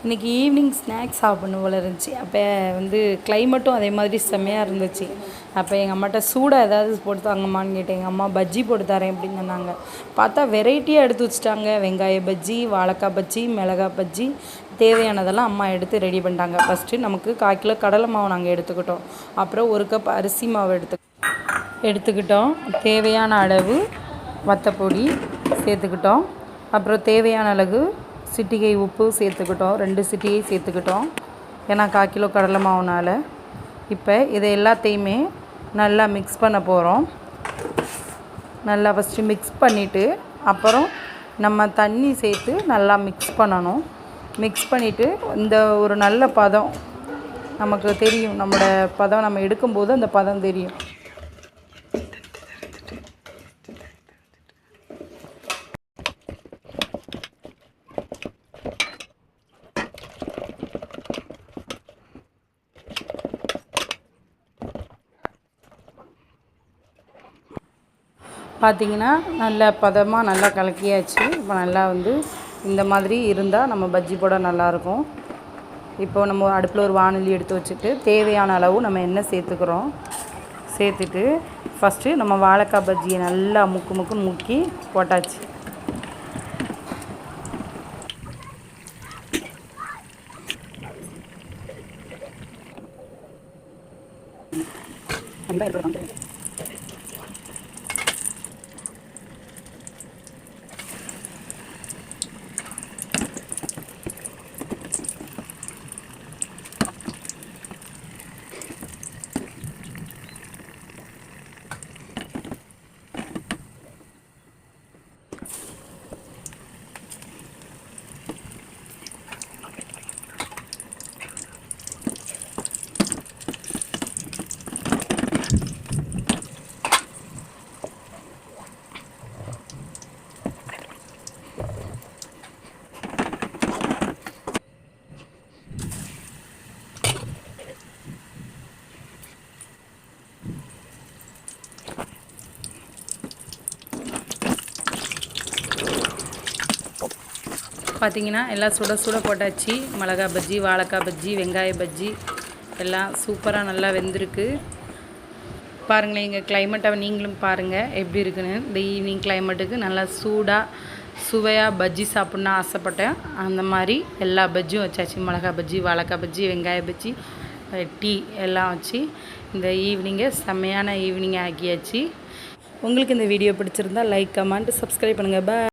இன்றைக்கி evening snacks சாப்பிட்ணும் போல இருந்துச்சு. அப்போ வந்து கிளைமேட்டும் அதே மாதிரி செம்மையாக இருந்துச்சு. அப்போ எங்கள் அம்மாட்ட சூடாக ஏதாவது போட்டு தாங்கம்மான்னு கேட்டேன். எங்கள் அம்மா பஜ்ஜி போட்டு தரேன் அப்படின்னு சொன்னாங்க. பார்த்தா வெரைட்டியாக எடுத்து வச்சுட்டாங்க. வெங்காய பஜ்ஜி, வாழைக்காய் பஜ்ஜி, மிளகாய் பஜ்ஜி, தேவையானதெல்லாம் அம்மா எடுத்து ரெடி பண்ணிட்டாங்க. ஃபஸ்ட்டு நமக்கு 1/4 கிலோ கடலை மாவு நாங்கள் எடுத்துக்கிட்டோம். அப்புறம் 1 கப் அரிசி மாவு எடுத்துக்கிட்டோம். தேவையான அளவு வத்தப்பொடி சேர்த்துக்கிட்டோம். அப்புறம் தேவையான அளவு சிட்டிகை உப்பு சேர்த்துக்கிட்டோம். 2 சிட்டிகை சேர்த்துக்கிட்டோம். ஏன்னா 1/4 கிலோ கடலை மாவுனால். இப்போ இதை எல்லாத்தையுமே நல்லா மிக்ஸ் பண்ண போகிறோம். நல்லா ஃபஸ்ட்டு மிக்ஸ் பண்ணிவிட்டு அப்புறம் நம்ம தண்ணி சேர்த்து நல்லா மிக்ஸ் பண்ணணும். மிக்ஸ் பண்ணிவிட்டு இந்த ஒரு நல்ல பதம் நமக்கு தெரியும். நம்மளோட பதம் நம்ம எடுக்கும்போது அந்த பதம் தெரியும். பார்த்திங்கன்னா நல்ல பதமாக நல்லா கலக்கியாச்சு. இப்போ நல்லா வந்து இந்த மாதிரி இருந்தால் நம்ம பஜ்ஜி போட நல்லாயிருக்கும். இப்போது நம்ம அடுப்பில் ஒரு வாணலி எடுத்து வச்சுட்டு தேவையான அளவு நம்ம எண்ணெய் சேர்த்துக்கிறோம். சேர்த்துட்டு ஃபஸ்ட்டு நம்ம வாழைக்காய் பஜ்ஜியை நல்லா முக்குன்னு முக்கி போட்டாச்சு. பார்த்திங்கன்னா எல்லாம் சுட சுட போட்டாச்சு. மிளகாய் பஜ்ஜி, வாழைக்காய் பஜ்ஜி, வெங்காய பஜ்ஜி எல்லாம் சூப்பராக நல்லா வெந்திருக்கு. பாருங்களேன், எங்கள் கிளைமேட்டை நீங்களும் பாருங்கள் எப்படி இருக்குன்னு. இந்த ஈவினிங் கிளைமேட்டுக்கு நல்லா சூடாக சுவையாக பஜ்ஜி சாப்பிட்ணுன்னு ஆசைப்பட்டேன். அந்த மாதிரி எல்லா பஜ்ஜியும் வச்சாச்சு. மிளகாய் பஜ்ஜி, வாழைக்காய் பஜ்ஜி, வெங்காய பஜ்ஜி, டீ எல்லாம் வச்சு இந்த ஈவினிங்கை செம்மையான ஈவினிங் ஆக்கியாச்சு. உங்களுக்கு இந்த வீடியோ பிடிச்சிருந்தால் லைக், கமெண்ட், சப்ஸ்கிரைப் பண்ணுங்கள். பாய்.